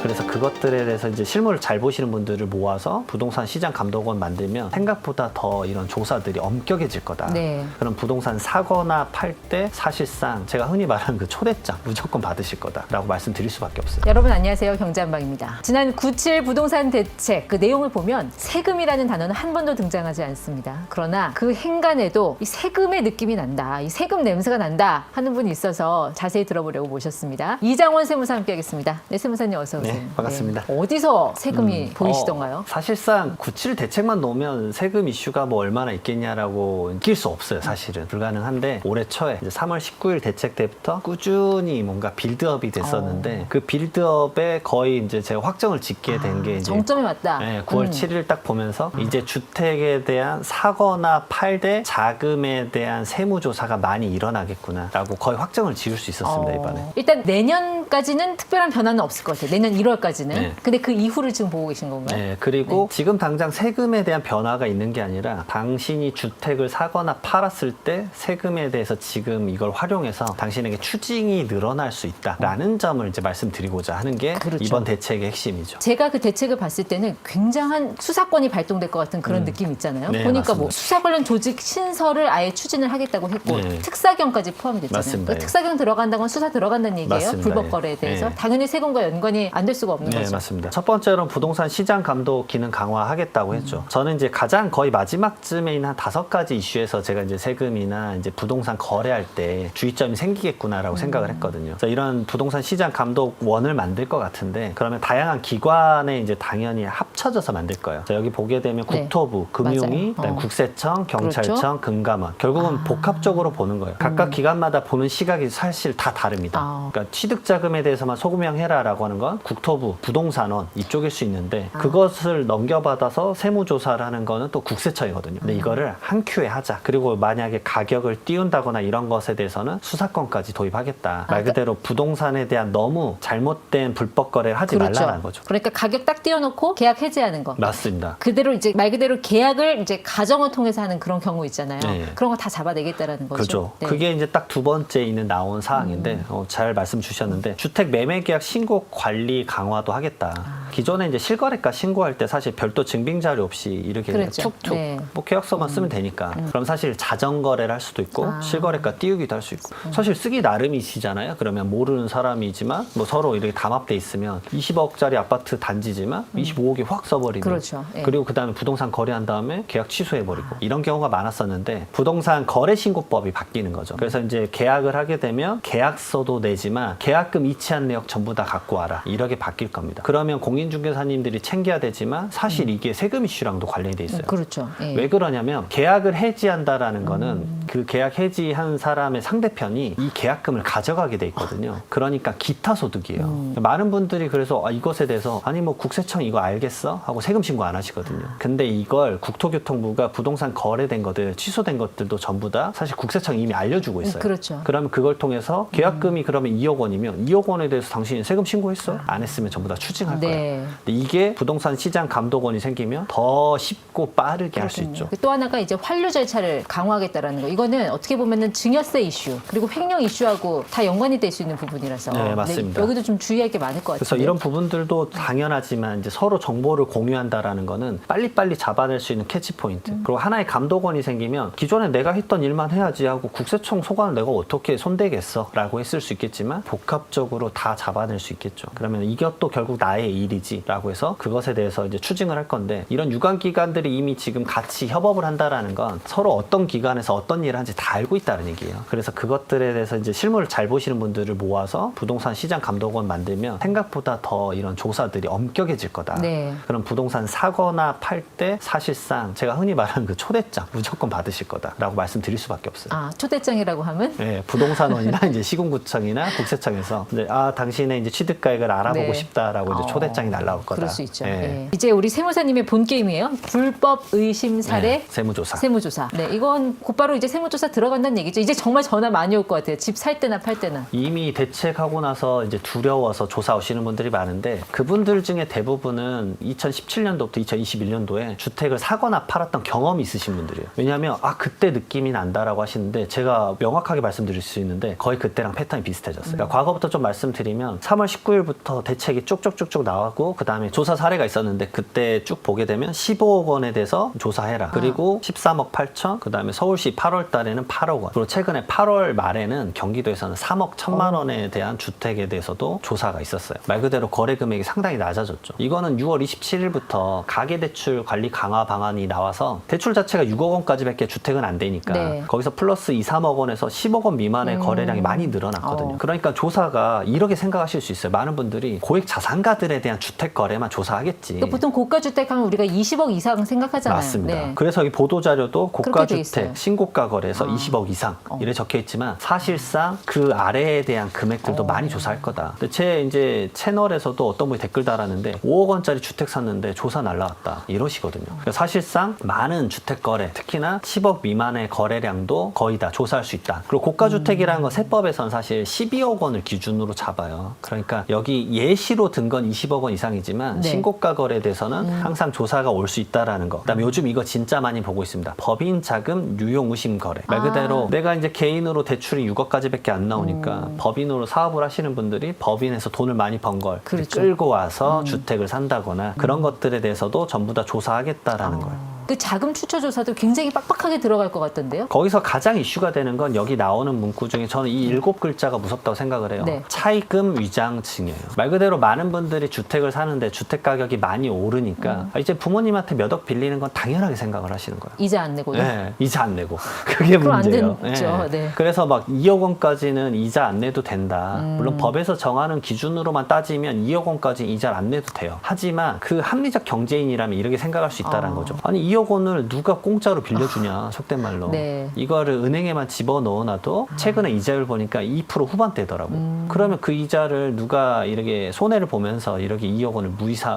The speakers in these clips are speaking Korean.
그래서 그것들에 대해서 이제 실물을 잘 보시는 분들을 모아서 부동산 시장 감독원 만들면 생각보다 더 이런 조사들이 엄격해질 거다. 네. 그럼 부동산 사거나 팔 때 사실상 제가 흔히 말하는 그 초대장 무조건 받으실 거다라고 말씀드릴 수밖에 없어요. 여러분 안녕하세요. 경제한방입니다. 지난 9.7 부동산 대책 그 내용을 보면 세금이라는 단어는 한 번도 등장하지 않습니다. 그러나 그 행간에도 이 세금의 느낌이 난다. 이 세금 냄새가 난다 하는 분이 있어서 자세히 들어보려고 모셨습니다. 이장원 세무사 함께하겠습니다. 네, 세무사님 어서 오세요. 네, 반갑습니다. 네. 어디서 세금이 보이시던가요? 사실상 9.7 대책만 놓으면 세금 이슈가 뭐 얼마나 있겠냐라고 느낄 수 없어요. 사실은 불가능한데 올해 초에 이제 3월 19일 대책 때부터 꾸준히 뭔가 빌드업이 됐었는데 그 빌드업에 거의 이제 제가 확정을 짓게 된 게 이제 정점에 맞다. 네, 9월 7일 딱 보면서 이제 주택에 대한 사거나 팔 때 자금에 대한 세무조사가 많이 일어나겠구나라고 거의 확정을 지을 수 있었습니다. 이번에. 일단 내년까지는 특별한 변화는 없을 것 같아요. 내년 1월까지는. 네. 근데 그 이후를 지금 보고 계신 건가요? 네, 그리고 지금 당장 세금에 대한 변화가 있는 게 아니라 당신이 주택을 사거나 팔았을 때 세금에 대해서 지금 이걸 활용해서 당신에게 추징이 늘어날 수 있다라는 점을 이제 말씀드리고자 하는 게 그렇죠. 이번 대책의 핵심이죠. 제가 그 대책을 봤을 때는 굉장한 수사권이 발동될 것 같은 그런 느낌 있잖아요. 네, 보니까 뭐 맞습니다. 수사 관련 조직 신설을 아예 추진을 하겠다고 했고 네. 특사경까지 포함이 됐잖아요. 맞습니다. 그 특사경 들어간다고 하면 수사 들어간다는 얘기예요. 맞습니다. 불법 거래에 대해서. 네. 당연히 세금과 연관이 안 될 수가 없는 네, 거죠. 맞습니다. 첫 번째로는 부동산 시장 감독 기능 강화하겠다고 했죠. 저는 이제 가장 거의 마지막쯤에 있는 한 5가지 이슈에서 제가 이제 세금이나 이제 부동산 거래할 때 주의점이 생기겠구나라고 생각을 했거든요. 그래서 이런 부동산 시장 감독원을 만들 것 같은데 그러면 다양한 기관에 이제 당연히 합쳐져서 만들 거예요. 자, 여기 보게 되면 네. 국토부, 금융위, 맞아요. 그다음에 국세청, 경찰청, 그렇죠. 금감원. 결국은 복합적으로 보는 거예요. 각각 기관마다 보는 시각이 사실 다 다릅니다. 그러니까 취득자금에 대해서만 소금형해라라고 하는 건 국토부, 부동산원 이쪽일 수 있는데 그것을 넘겨받아서 세무조사를 하는 거는 또 국세청이거든요. 근데 이거를 한 큐에 하자. 그리고 만약에 가격을 띄운다거나 이런 것에 대해서는 수사권까지 도입하겠다. 말 그대로 부동산에 대한 너무 잘못된 불법 거래를 하지 그렇죠. 말라는 거죠. 그러니까 가격 딱 띄워놓고 계약 해지하는 거. 맞습니다. 그대로 이제 말 그대로 계약을 이제 가정을 통해서 하는 그런 경우 있잖아요. 네. 그런 거 다 잡아내겠다라는 거죠. 그죠. 네. 그게 이제 딱 두 번째 있는 나온 사항인데 잘 말씀 주셨는데 주택 매매 계약 신고 관리 강화도 하겠다. 기존에 이제 실거래가 신고할 때 사실 별도 증빙 자료 없이 이렇게 그냥 그랬죠. 툭툭 네. 뭐 계약서만 쓰면 되니까. 그럼 사실 자전거래를 할 수도 있고 실거래가 띄우기도 할 수 있고 사실 쓰기 나름이시잖아요. 그러면 모르는 사람이지만 뭐 서로 이렇게 담합돼 있으면 20억짜리 아파트 단지지만 25억이 확 써버리면 그렇죠. 예. 그리고 그다음에 부동산 거래한 다음에 계약 취소해버리고 이런 경우가 많았었는데 부동산 거래신고법이 바뀌는 거죠. 그래서 이제 계약을 하게 되면 계약서도 내지만 계약금 이체한 내역 전부 다 갖고 와라 이렇게 바뀔 겁니다. 그러면 공인중개사님들이 챙겨야 되지만 사실 이게 세금 이슈랑도 관련이 돼 있어요. 그렇죠. 예. 왜 그러냐면 계약을 해지한다라는 거는 그 계약 해지한 사람의 상대편이 이 계약금을 가져가게 돼 있거든요. 그러니까 기타 소득이에요. 많은 분들이 그래서 이것에 대해서 아니 뭐 국세청 이거 알겠어? 하고 세금 신고 안 하시거든요. 근데 이걸 국토교통부가 부동산 거래된 것들 취소된 것들도 전부 다 사실 국세청이 이미 알려주고 있어요. 그렇죠. 그러면 그걸 통해서 계약금이 그러면 2억 원이면 2억 원에 대해서 당신이 세금 신고했어? 안 했으면 전부 다 추징할 거예요. 네. 근데 이게 부동산 시장 감독원이 생기면 더 쉽고 빠르게 할 수 있죠. 또 하나가 이제 환류 절차를 강화하겠다라는 거. 이거는 어떻게 보면은 증여세 이슈 그리고 횡령 이슈하고 다 연관이 될 수 있는 부분이라서. 네, 맞습니다. 여기도 좀 주의할 게 많을 것 같아요. 그래서 이런 부분들도 당연하지만 이제 서로 정보를 공유한다라는 거는 빨리빨리 잡아낼 수 있는 캐치 포인트. 그리고 하나의 감독원이 생기면 기존에 내가 했던 일만 해야지 하고 국세청 소관을 내가 어떻게 손대겠어라고 했을 수 있겠지만 복합적으로 다 잡아낼 수 있겠죠. 그러면 이것도 결국 나의 일이지라고 해서 그것에 대해서 이제 추징을 할 건데 이런 유관 기관들이 이미 지금 같이 협업을 한다라는 건 서로 어떤 기관에서 어떤 일을 하는지 다 알고 있다는 얘기예요. 그래서 그것들에 대해서 이제 실물을 잘 보시는 분들을 모아서 부동산 시장 감독원 만들면 생각보다 더 이런 조사들이 엄격해질 거다. 네. 그럼 부동산 사거나 팔 때 사실상 제가 흔히 말하는 그 초대장 무조건 받으실 거다라고 말씀드릴 수밖에 없어요. 아, 초대장이라고 하면? 네, 부동산원이나 이제 시군구청이나 국세청에서 이제 당신의 이제 취득가액을 알아보고 네. 싶다라고 이제 초대장이 거래량이 날라올 거다. 그럴 수 있죠. 예. 예. 이제 우리 세무사님의 본 게임이에요. 불법 의심 사례 네, 세무조사. 세무조사. 네, 이건 곧바로 이제 세무조사 들어간다는 얘기죠. 이제 정말 전화 많이 올 것 같아요. 집 살 때나 팔 때나. 이미 대책하고 나서 이제 두려워서 조사 오시는 분들이 많은데 그분들 중에 대부분은 2017년도부터 2021년도에 주택을 사거나 팔았던 경험이 있으신 분들이에요. 왜냐하면 그때 느낌이 난다라고 하시는데 제가 명확하게 말씀드릴 수 있는데 거의 그때랑 패턴이 비슷해졌어요. 그러니까 과거부터 좀 말씀드리면 3월 19일부터 대책이 쭉쭉쭉쭉 나왔고 그 다음에 조사 사례가 있었는데 그때 쭉 보게 되면 15억 원에 대해서 조사해라. 그리고 13억 8천, 그 다음에 서울시 8월 달에는 8억 원. 그리고 최근에 8월 말에는 경기도에서는 3억 1천만 원에 대한 주택에 대해서도 조사가 있었어요. 말 그대로 거래 금액이 상당히 낮아졌죠. 이거는 6월 27일부터 가계대출 관리 강화 방안이 나와서 대출 자체가 6억 원까지밖에 주택은 안 되니까 네. 거기서 플러스 2, 3억 원에서 10억 원 미만의 거래량이 많이 늘어났거든요. 그러니까 조사가 이렇게 생각하실 수 있어요. 많은 분들이 고액 자산가들에 대한 주택 거래만 조사하겠지. 또 보통 고가 주택 하면 우리가 20억 이상 생각하잖아요. 맞습니다. 네. 그래서 이 보도자료도 그렇게 돼 있어요. 고가주택, 신고가 거래에서 20억 이상 이래 적혀 있지만 사실상 그 아래에 대한 금액들도 많이 조사할 거다. 근데 제 이제 채널에서도 어떤 분이 댓글 달았는데 5억 원짜리 주택 샀는데 조사 날라왔다 이러시거든요. 그러니까 사실상 많은 주택 거래, 특히나 10억 미만의 거래량도 거의 다 조사할 수 있다. 그리고 고가주택이라는 건 세법에서는 사실 12억 원을 기준으로 잡아요. 그러니까 여기 예시로 든 건 20억 원 이상이지만 네. 신고가 거래에 대해서는 항상 조사가 올 수 있다라는 거. 그다음에 요즘 이거 진짜 많이 보고 있습니다. 법인 자금 유용 의심 거래. 말 그대로 내가 이제 개인으로 대출이 6억까지밖에 안 나오니까 법인으로 사업을 하시는 분들이 법인에서 돈을 많이 번 걸 그렇죠. 끌고 와서 주택을 산다거나 그런 것들에 대해서도 전부 다 조사하겠다라는 거예요. 그 자금 추처 조사도 굉장히 빡빡하게 들어갈 것 같던데요. 거기서 가장 이슈가 되는 건 여기 나오는 문구 중에 저는 이 7글자가 무섭다고 생각을 해요. 네. 차입금 위장증이에요. 말 그대로 많은 분들이 주택을 사는데 주택 가격이 많이 오르니까 이제 부모님한테 몇 억 빌리는 건 당연하게 생각을 하시는 거예요. 이자 안 내고요. 네, 이자 안 내고 그게 그럼 안 문제예요. 되죠. 네. 그래서 막 2억 원까지는 이자 안 내도 된다. 물론 법에서 정하는 기준으로만 따지면 2억 원까지 이자를 안 내도 돼요. 하지만 그 합리적 경제인이라면 이렇게 생각할 수 있다는 거죠. 아니 2억 원을 누가 공짜로 빌려주냐 속된 말로. 네. 이거를 은행에만 집어넣어놔도 최근에 이자율 보니까 2% 후반대더라고요. 그러면 그 이자를 누가 이렇게 손해를 보면서 이렇게 2억 원을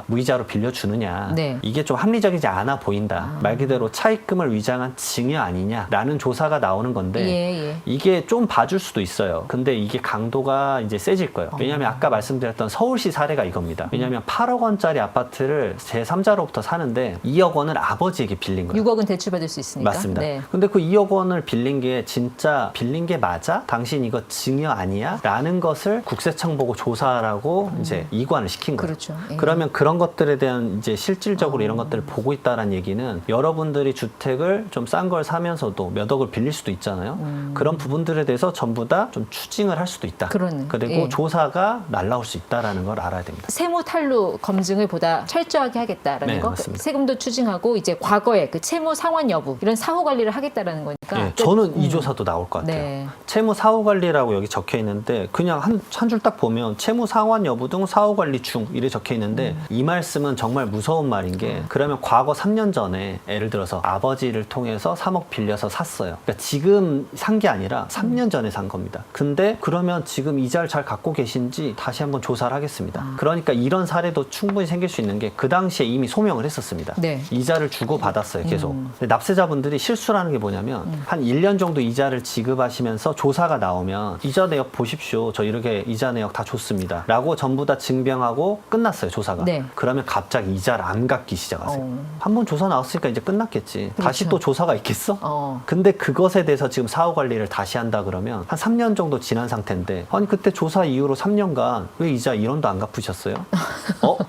무이자로 빌려주느냐. 네. 이게 좀 합리적이지 않아 보인다. 말 그대로 차입금을 위장한 증여 아니냐라는 조사가 나오는 건데 예. 이게 좀 봐줄 수도 있어요. 근데 이게 강도가 이제 세질 거예요. 왜냐하면 아까 말씀드렸던 서울시 사례가 이겁니다. 왜냐하면 8억 원짜리 아파트를 제3자로부터 사는데 2억 원을 아버지에게 빌린 거예요. 6억은 대출받을 수 있으니까. 맞습니다. 네. 근데 그 2억 원을 빌린 게 진짜 빌린 게 맞아? 당신 이거 증여 아니야? 라는 것을 국세청 보고 조사하라고 이제 이관을 시킨 거예요. 그렇죠. 예. 그러면 그런 것들에 대한 이제 실질적으로 이런 것들을 보고 있다는 얘기는 여러분들이 주택을 좀 싼 걸 사면서도 몇 억을 빌릴 수도 있잖아요. 그런 부분들에 대해서 전부 다 좀 추징을 할 수도 있다. 그리고 예. 조사가 날라올 수 있다라는 걸 알아야 됩니다. 세무 탈루 검증을 보다 철저하게 하겠다라는 네, 거. 맞습니다. 세금도 추징하고 이제 과거에 그 채무 상환 여부 이런 사후 관리를 하겠다라는 거니까. 예, 저는 이 조사도 나올 것 같아요. 네. 채무 사후 관리라고 여기 적혀 있는데 그냥 한 줄 딱 보면 채무 상환 여부 등 사후 관리 중 이래 적혀 있는데 이 말씀은 정말 무서운 말인 게 그러면 과거 3년 전에 예를 들어서 아버지를 통해서 3억 빌려서 샀어요. 그러니까 지금 산 게 아니라 3년 전에 산 겁니다. 근데 그러면 지금 이자를 잘 갖고 계신지 다시 한번 조사를 하겠습니다. 그러니까 이런 사례도 충분히 생길 수 있는 게 그 당시에 이미 소명을 했었습니다. 네. 이자를 주고 받았어요, 계속. 근데 납세자분들이 실수라는 게 뭐냐면 한 1년 정도 이자를 지급하시면서 조사가 나오면 이자 내역 보십시오. 저 이렇게 이자 내역 다 줬습니다. 라고 전부 다 증명하고 끝났어요, 조사가. 네. 그러면 갑자기 이자를 안 갚기 시작하세요. 한 번 조사 나왔으니까 이제 끝났겠지. 다시 그렇죠. 또 조사가 있겠어? 그 근데 그것에 대해서 지금 사후 관리를 다시 한다 그러면 한 3년 정도 지난 상태인데 아니 그때 조사 이후로 3년간 왜 이자 1원도 안 갚으셨어요?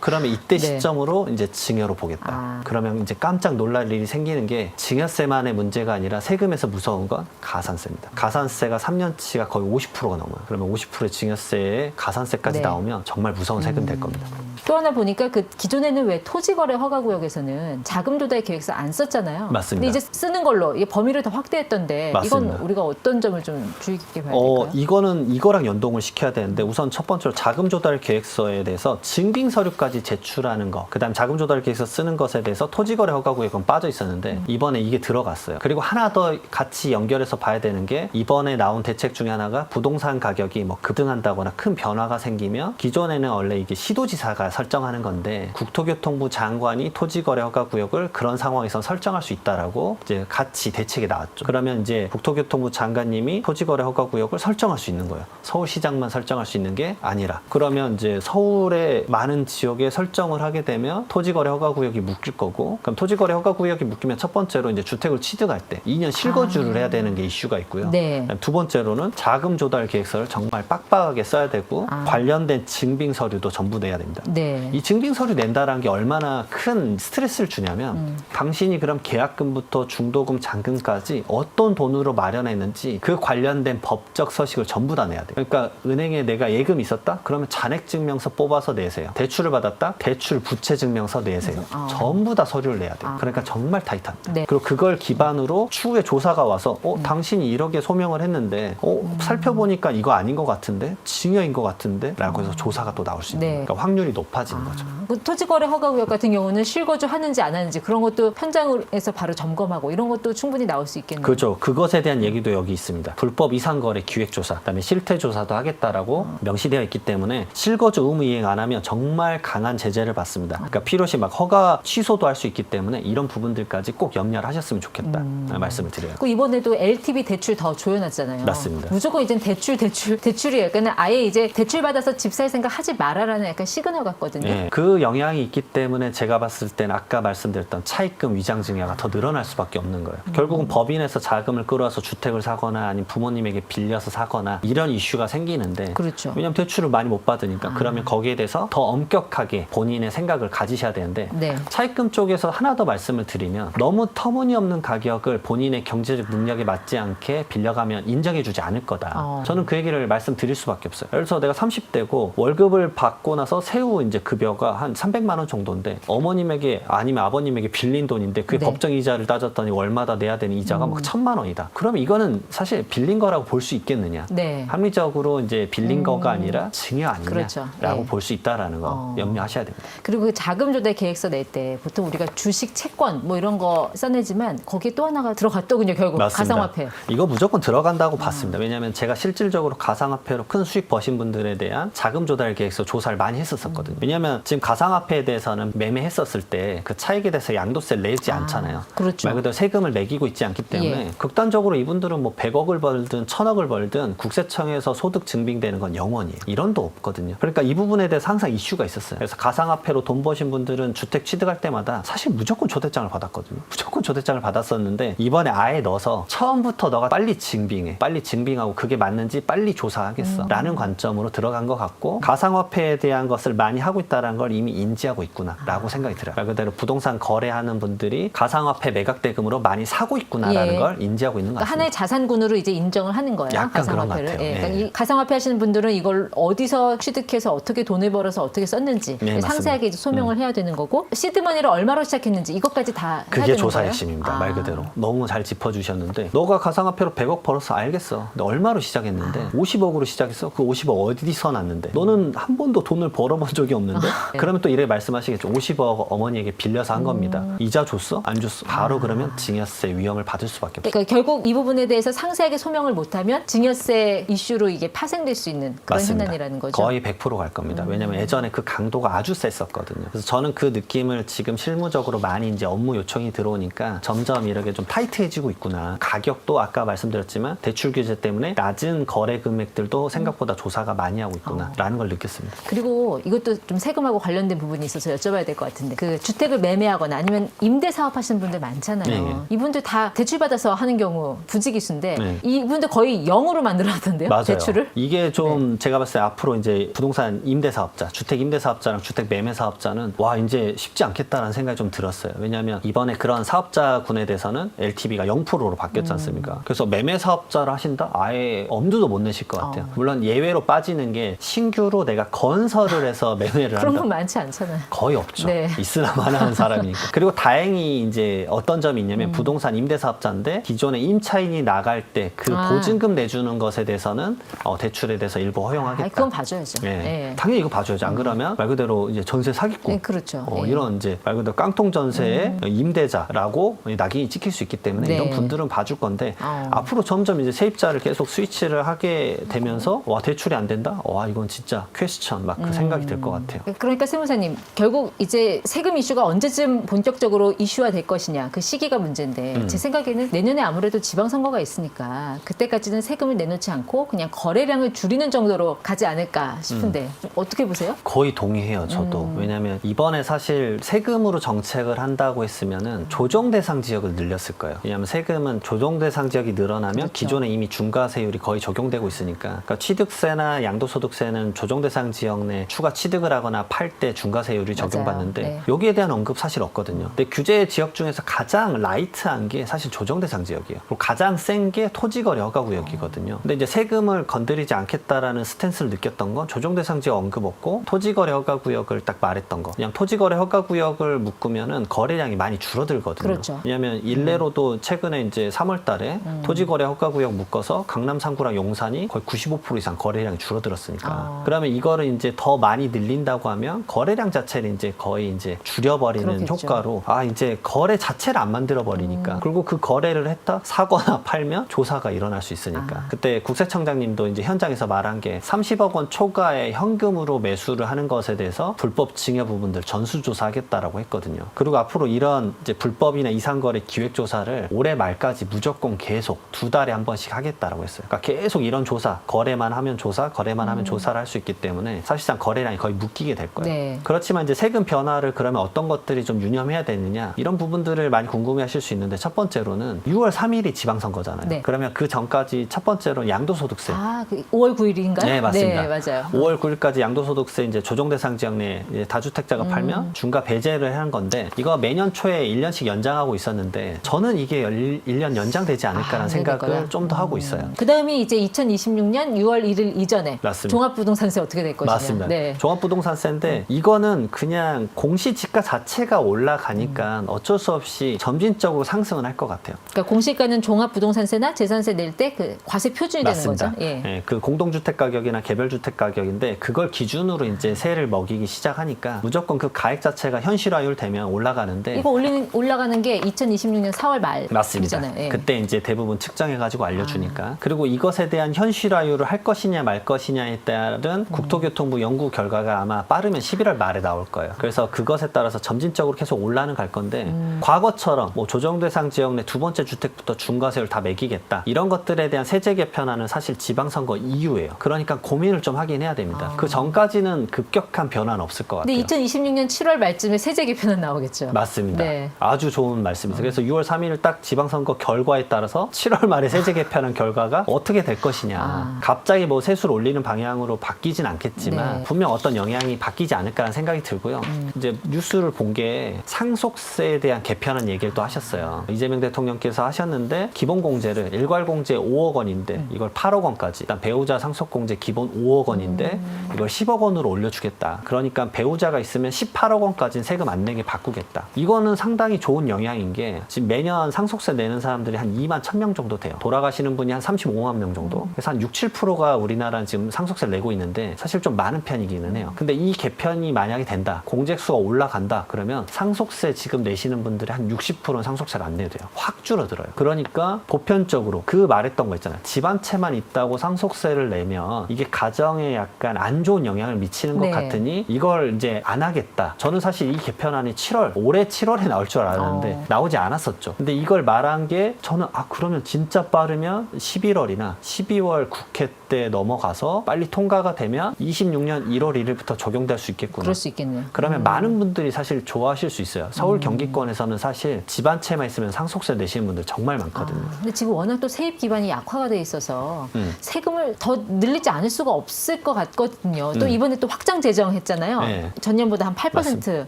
그러면 이때 네. 시점으로 이제 증여로 보겠다. 그러면 이제 깜짝 놀랄 일이 생기는 게 증여세만의 문제가 아니라 세금에서 무서운 건 가산세입니다. 가산세가 3년치가 거의 50%가 넘어요. 그러면 50%의 증여세에 가산세까지 네. 나오면 정말 무서운 세금 될 겁니다. 또 하나 보니까 그 기존에는 왜 토지거래 허가구역에서는 자금 조달 계획서 안 썼잖아요. 맞습니다. 근데 이제 쓰는 걸로 이 범위를 더 확대했던데 맞습니다. 이건 우리가 어떤 점을 좀 주의 깊게 봐야 될까요? 이거는 이거랑 연동을 시켜야 되는데 우선 첫 번째로 자금 조달 계획서에 대해서 증빙 서류까지 제출하는 거. 그다음 자금 조달 계획서 쓰는 것에 대해서 토지거래 허가구역은 빠져 있었는데 이번에 이게 들어갔어요. 그리고 하나 더 같이 연결해서 봐야 되는 게 이번에 나온 대책 중에 하나가 부동산 가격이 뭐 급등한다거나 큰 변화가 생기면 기존에는 원래 이게 시도지사가 주택자가 설정하는 건데 국토교통부 장관이 토지거래허가구역을 그런 상황에서 설정할 수 있다라고 이제 같이 대책이 나왔죠. 그러면 이제 국토교통부 장관님이 토지거래허가구역을 설정할 수 있는 거예요. 서울시장만 설정할 수 있는 게 아니라. 그러면 이제 서울의 많은 지역에 설정을 하게 되면 토지거래허가구역이 묶일 거고, 그럼 토지거래허가구역이 묶이면 첫 번째로 이제 주택을 취득할 때 2년 실거주를 해야 되는 게 이슈가 있고요. 네. 두 번째로는 자금 조달 계획서를 정말 빡빡하게 써야 되고 관련된 증빙 서류도 전부 내야 됩니다. 네. 이 증빙 서류 낸다라는 게 얼마나 큰 스트레스를 주냐면 당신이 그럼 계약금부터 중도금, 잔금까지 어떤 돈으로 마련했는지 그 관련된 법적 서식을 전부 다 내야 돼요. 그러니까 은행에 내가 예금이 있었다? 그러면 잔액증명서 뽑아서 내세요. 대출을 받았다? 대출 부채증명서 내세요. 전부 다 서류를 내야 돼요. 그러니까 정말 타이트합니다. 네. 그리고 그걸 기반으로 추후에 조사가 와서 당신이 이렇게 소명을 했는데 살펴보니까 이거 아닌 것 같은데? 증여인 것 같은데? 라고 해서 조사가 또 나올 수 있는 네. 거예요. 그러니까 확률이 높아지는 거죠. 그 토지거래 허가구역 같은 경우는 실거주 하는지 안 하는지 그런 것도 현장에서 바로 점검하고 이런 것도 충분히 나올 수 있겠네요. 그렇죠. 그것에 대한 얘기도 여기 있습니다. 불법 이상거래 기획조사, 그다음에 실태조사도 하겠다라고 명시되어 있기 때문에 실거주 의무 이행 안 하면 정말 강한 제재를 받습니다. 그러니까 필요시 막 허가 취소도 할 수 있기 때문에 이런 부분들까지 꼭 염려를 하셨으면 좋겠다 말씀을 드려요. 그 이번에도 LTV 대출 더 조여놨잖아요. 맞습니다. 무조건 이제 대출이에요. 그러니까 아예 이제 대출 받아서 집 살 생각 하지 말아라는 약간 시그널 같거든요. 네, 그 영향이 있기 때문에 제가 봤을 때는 아까 말씀드렸던 차입금 위장증여가 더 늘어날 수밖에 없는 거예요. 결국은 법인에서 자금을 끌어와서 주택을 사거나 아니면 부모님에게 빌려서 사거나 이런 이슈가 생기는데 그렇죠. 왜냐하면 대출을 많이 못 받으니까 그러면 거기에 대해서 더 엄격하게 본인의 생각을 가지셔야 되는데 네. 차입금 쪽에서 하나 더 말씀을 드리면 너무 터무니없는 가격을 본인의 경제적 능력에 맞지 않게 빌려가면 인정해주지 않을 거다. 저는 그 얘기를 말씀드릴 수밖에 없어요. 예를 들어서 내가 30대고 월급을 받고 나서 세후 이제 급여가 한 300만 원 정도인데 어머님에게 아니면 아버님에게 빌린 돈인데 그게 네. 법정 이자를 따졌더니 월마다 내야 되는 이자가 막 1,000만 원이다. 그러면 이거는 사실 빌린 거라고 볼 수 있겠느냐? 네. 합리적으로 이제 빌린 거가 아니라 증여 아니냐라고 그렇죠. 네. 볼 수 있다라는 거 염려하셔야 됩니다. 그리고 그 자금 조달 계획서 낼 때 보통 우리가 주식 채권 뭐 이런 거 써내지만 거기에 또 하나가 들어갔더군요. 결국 맞습니다. 가상화폐. 이거 무조건 들어간다고 봤습니다. 왜냐하면 제가 실질적으로 가상화폐로 큰 수익 버신 분들에 대한 자금 조달 계획서 조사를 많이 했었거든요. 왜냐하면 지금 가상화폐에 대해서는 매매했었을 때 그 차익에 대해서 양도세를 내지 않잖아요. 그렇죠. 말 그대로 세금을 매기고 있지 않기 때문에 극단적으로 이분들은 뭐 100억을 벌든 1000억을 벌든 국세청에서 소득 증빙되는 건 영원이에요. 1원도 없거든요. 그러니까 이 부분에 대해서 항상 이슈가 있었어요. 그래서 가상화폐로 돈 버신 분들은 주택 취득할 때마다 사실 무조건 초대장을 받았거든요. 무조건 초대장을 받았었는데 이번에 아예 넣어서 처음부터 너가 빨리 증빙해. 빨리 증빙하고 그게 맞는지 빨리 조사하겠어. 라는 관점으로 들어간 것 같고 가상화폐에 대한 것을 많이 하고 있다는 걸 이미 인지하고 있구나 라고 생각이 들어요. 말 그대로 부동산 거래하는 분들이 가상화폐 매각 대금으로 많이 사고 있구나라는 걸 인지하고 있는 것 그러니까 같습니다. 하나의 자산군으로 이제 인정을 하는 거예요. 약간 그런 것 가상화폐를. 같아요. 그러니까 네. 이 가상화폐 하시는 분들은 이걸 어디서 취득해서 어떻게 돈을 벌어서 어떻게 썼는지 네, 상세하게 이제 소명을 해야 되는 거고 시드머니를 얼마로 시작했는지 이것까지 다 해야 그게 되는 조사 거예요? 핵심입니다. 말 그대로. 너무 잘 짚어주셨는데 너가 가상화폐로 100억 벌었어 알겠어. 근데 얼마로 시작했는데 50억으로 시작했어. 그 50억 어디서 났는데 너는 한 번도 돈을 벌어본 적이 없는데 네. 그러면 또 이래 말씀하시겠죠. 50억 어머니에게 빌려서 한 겁니다. 이자 줬어? 안 줬어? 바로 그러면 증여세 위험을 받을 수밖에 없어요. 그러니까 결국 이 부분에 대해서 상세하게 소명을 못하면 증여세 이슈로 이게 파생될 수 있는 그런 맞습니다. 현안이라는 거죠. 거의 100% 갈 겁니다. 왜냐하면 예전에 그 강도가 아주 셌었거든요. 그래서 저는 그 느낌을 지금 실무적으로 많이 이제 업무 요청이 들어오니까 점점 이렇게 좀 타이트해지고 있구나. 가격도 아까 말씀드렸지만 대출 규제 때문에 낮은 거래 금액들도 생각보다 조사가 많이 하고 있구나라는 걸 느꼈습니다. 그리고 이것도 좀 세금하고 관련된 부분이 있어서 여쭤봐야 될 것 같은데 그 주택을 매매하거나 아니면 임대 사업 하시는 분들 많잖아요. 네. 이분들 다 대출 받아서 하는 경우 부지기수인데 네. 이분들 거의 0으로 만들어놨던데요. 맞아요. 대출을. 이게 좀 제가 봤을 때 앞으로 이제 부동산 임대사업자, 주택 임대사업자랑 주택 매매사업자는 와 이제 쉽지 않겠다라는 생각이 좀 들었어요. 왜냐하면 이번에 그런 사업자군에 대해서는 LTV가 0%로 바뀌었지 않습니까? 그래서 매매사업자를 하신다? 아예 엄두도 못 내실 것 같아요. 물론 예외로 빠지는 게 신규로 내가 건설을 해서 매매를 그런 한다. 분 많지 않잖아요. 거의 없죠. 네. 있으나마나 하는 사람이니까. 그리고 다행히 이제 어떤 점이 있냐면 부동산 임대사업자인데 기존에 임차인이 나갈 때 그 보증금 내주는 것에 대해서는 대출에 대해서 일부 허용하겠다. 그건 봐줘야죠. 네. 네. 당연히 이거 봐줘야죠. 안 그러면 말 그대로 이제 전세 사기꾼. 네, 그렇죠. 네. 이런 이제 말 그대로 깡통 전세의 임대자라고 낙인이 찍힐 수 있기 때문에 네. 이런 분들은 봐줄 건데 앞으로 점점 이제 세입자를 계속 스위치를 하게 되면서 와 대출이 안 된다. 와 이건 진짜 퀘스천 막 그 생각이 들 것 같아요. 그러니까 변호사님, 결국 이제 세금 이슈가 언제쯤 본격적으로 이슈화 될 것이냐, 그 시기가 문제인데 제 생각에는 내년에 아무래도 지방선거가 있으니까 그때까지는 세금을 내놓지 않고 그냥 거래량을 줄이는 정도로 가지 않을까 싶은데 어떻게 보세요? 거의 동의해요, 저도. 왜냐하면 이번에 사실 세금으로 정책을 한다고 했으면은 조정 대상 지역을 늘렸을 거예요. 왜냐하면 세금은 조정 대상 지역이 늘어나면 그렇죠. 기존에 이미 중과세율이 거의 적용되고 있으니까. 그러니까 취득세나 양도소득세는 조정 대상 지역 내 추가 취득을 하거나 팔 때 중과세율이 맞아요. 적용받는데 네. 여기에 대한 언급 사실 없거든요. 근데 규제 지역 중에서 가장 라이트한 게 사실 조정 대상 지역이에요. 그리고 가장 센 게 토지거래 허가구역이거든요. 근데 이제 세금을 건드리지 않겠다라는 스탠스를 느꼈던 건 조정 대상 지역 언급 없고 토지거래 허가구역을 딱 말했던 거. 그냥 토지거래 허가구역을 묶으면은 거래량이 많이 줄어들거든요. 그렇죠. 왜냐하면 일례로도 최근에 이제 3월달에 토지거래 허가구역 묶어서 강남 3구랑 용산이 거의 95% 이상 거래량이 줄어들었으니까. 그러면 이거를 이제 더 많이 늘린다고 하면 거래량 자체를 이제 거의 이제 줄여버리는 그렇겠죠. 효과로 이제 거래 자체를 안 만들어 버리니까. 그리고 그 거래를 했다 사거나 팔면 조사가 일어날 수 있으니까. 그때 국세청장님도 이제 현장에서 말한 게 30억 원 초과의 현금으로 매수를 하는 것에 대해서 불법 증여 부분들 전수조사하겠다라고 했거든요. 그리고 앞으로 이런 이제 불법이나 이상거래 기획조사를 올해 말까지 무조건 계속 2달에 한 번씩 하겠다라고 했어요. 그러니까 계속 이런 조사, 거래만 하면 조사, 거래만 하면 조사를 할 수 있기 때문에 사실상 거래량이 거의 묶이게 될 거예요. 네. 그렇지만 이제 세금 변화를 그러면 어떤 것들이 좀 유념해야 되느냐 이런 부분들을 많이 궁금해하실 수 있는데 첫 번째로는 6월 3일이 지방선거잖아요. 네. 그러면 그 전까지 첫 번째로 양도소득세. 그 5월 9일인가요? 네, 맞습니다. 네, 맞아요. 5월 9일까지 양도소득세 이제 조정 대상 지역 내 이제 다주택자가 팔면 중과 배제를 하는 건데 이거 매년 초에 1년씩 연장하고 있었는데 저는 이게 1년 연장되지 않을까라는 생각을 좀 더 하고 있어요. 그 다음이 이제 2026년 6월 1일 이전에 맞습니다. 종합부동산세 어떻게 될 것이냐. 맞습니다. 네. 종합부동산세인데 이거는 그냥 공시지가 자체가 올라가니까 어쩔 수 없이 점진적으로 상승은 할 것 같아요. 그러니까 공시가는 종합부동산세나 재산세 낼 때 그 과세 표준이 맞습니다. 되는 거죠. 예. 예, 그 공동주택 가격이나 개별주택 가격인데 그걸 기준으로 이제 세를 먹이기 시작하니까 무조건 그 가액 자체가 현실화율 되면 올라가는데 이거 올라가는 게 2026년 4월 맞습니다. 말이잖아요. 예. 그때 이제 대부분 측정해가지고 알려주니까. 그리고 이것에 대한 현실화율을 할 것이냐 말 것이냐에 따른 국토교통부 연구 결과가 아마 빠르면 11월 말에 나올 거예요. 그래서 그것에 따라서 점진적으로 계속 올라는 갈 건데 과거처럼 뭐 조정대상 지역 내 두 번째 주택부터 중과세율 다 매기겠다. 이런 것들에 대한 세제 개편안은 사실 지방선거 이후예요. 그러니까 고민을 좀 하긴 해야 됩니다. 그 전까지는 급격한 변화는 없을 것 같아요. 근데 2026년 7월 말쯤에 세제 개편은 나오겠죠. 맞습니다. 네. 아주 좋은 말씀이세요. 그래서 6월 3일 딱 지방선거 결과에 따라서 7월 말에 세제 개편한 결과가 어떻게 될 것이냐. 갑자기 뭐 세수를 올리는 방향으로 바뀌진 않겠지만 네. 분명 어떤 영향이 바뀌지 않을까라는 생각이 들고요. 이제 뉴스를 본 게 상속세에 대한 개편안 얘기를 또 하셨어요. 이재명 대통령께서 하셨는데 기본공제를 일괄공제 5억 원인데 이걸 8억 원까지 일단 배우자 상속공제 기본 5억 원인데 이걸 10억 원으로 올려주겠다. 그러니까 배우자가 있으면 18억 원까지는 세금 안 내게 바꾸겠다. 이거는 상당히 좋은 영향인 게 지금 매년 상속세 내는 사람들이 한 2만 1,000명 정도 돼요. 돌아가시는 분이 한 35만 명 정도. 그래서 한 6, 7%가 우리나라는 지금 상속세를 내고 있는데 사실 좀 많은 편이기는 해요. 근데 이 개편이 만약에 된다. 공제수가 올라간다. 그러면 상속세 지금 내시는 분들이 한 60%는 상속세를 안 내도 돼요. 확 줄어들어요. 그러니까 보편적으로 그 말했던 거 있잖아요. 집안채만 있다고 상속세를 내면 이게 가정에 약간 안 좋은 영향을 미치는 것 네. 같으니 이걸 이제 안 하겠다. 저는 사실 이 개편안이 올해 7월에 나올 줄 알았는데 나오지 않았었죠. 근데 이걸 말한 게 저는 그러면 진짜 빠르면 11월이나 12월 국회 때 넘어가서 빨리 통과가 되면 26년 1월 1일부터 적용될 수 있겠구나. 그럴 수 있겠네요. 그러면 많은 분들이 사실 좋아하실 수 있어요. 서울 경기권에서는 사실 집안채만 있으면 상속세 내시는 분들 정말 많거든요. 근데 지금 워낙 또 세입 기반이 약화가 돼 있어서 세금을 더 늘리지 않을 수가 없을 것 같거든요. 또 이번에 또 확장 제정했잖아요. 네. 전년보다 한 8%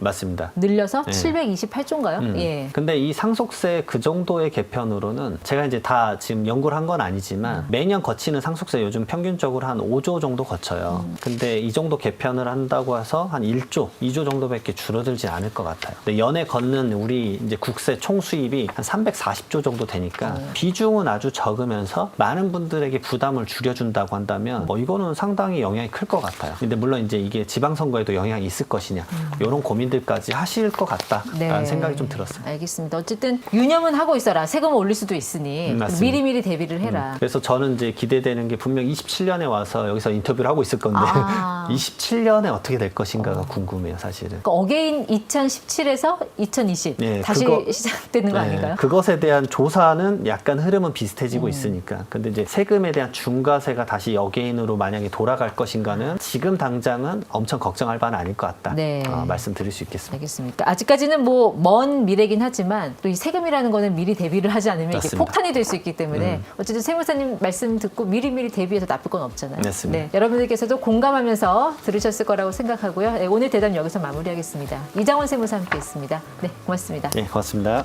맞습니다. 늘려서 네. 728조인가요? 예. 근데 이 상속세 그 정도의 개편으로는 제가 이제 다 지금 연구를 한 건 아니지만 매년 거치는 상속세 요즘 평균적으로 한 5조 정도 거쳐요. 근데 이 정도 개편을 한다고 해서 한 1조, 2조 정도밖에 줄어들지 않을 것 같아요. 근데 연에 걷는 우리 이제 국세 총 수입이 한 340조 정도 되니까 비중은 아주 적으면서 많은 분들에게 부담을 줄여준다고 한다면 이거는 상당히 영향이 클 것 같아요. 근데 물론 이제 이게 지방선거에도 영향이 있을 것이냐 이런 고민들까지 하실 것 같다라는 생각이 좀 들었어요. 알겠습니다. 어쨌든 유념은 하고 있어라. 세금을 올릴 수도 있으니 맞습니다. 미리미리 대비를 해라. 그래서 저는 이제 기대되는 게 분명 27년에 와서 여기서 인터뷰를 하고 있을 건데 27년에 어떻게 될 것인가 것인가가 궁금해요, 사실은. 그러니까 어게인 2017에서 2020 네, 다시 그거- 시작되는 거 아닌가요? 그것에 대한 조사는 약간 흐름은 비슷해지고 있으니까. 근데 이제 세금에 대한 중과세가 다시 여개인으로 만약에 돌아갈 것인가는 지금 당장은 엄청 걱정할 바는 아닐 것 같다. 네. 말씀드릴 수 있겠습니다. 알겠습니다. 아직까지는 뭐 먼 미래긴 하지만 또 이 세금이라는 거는 미리 대비를 하지 않으면 이게 맞습니다. 폭탄이 될 수 있기 때문에 어쨌든 세무사님 말씀 듣고 미리미리 대비해서 나쁠 건 없잖아요. 맞습니다. 네, 여러분들께서도 공감하면서 들으셨을 거라고 생각하고요. 네, 오늘 대담 여기서 마무리하겠습니다. 이장원 세무사 함께했습니다. 네, 고맙습니다. 네, 고맙습니다.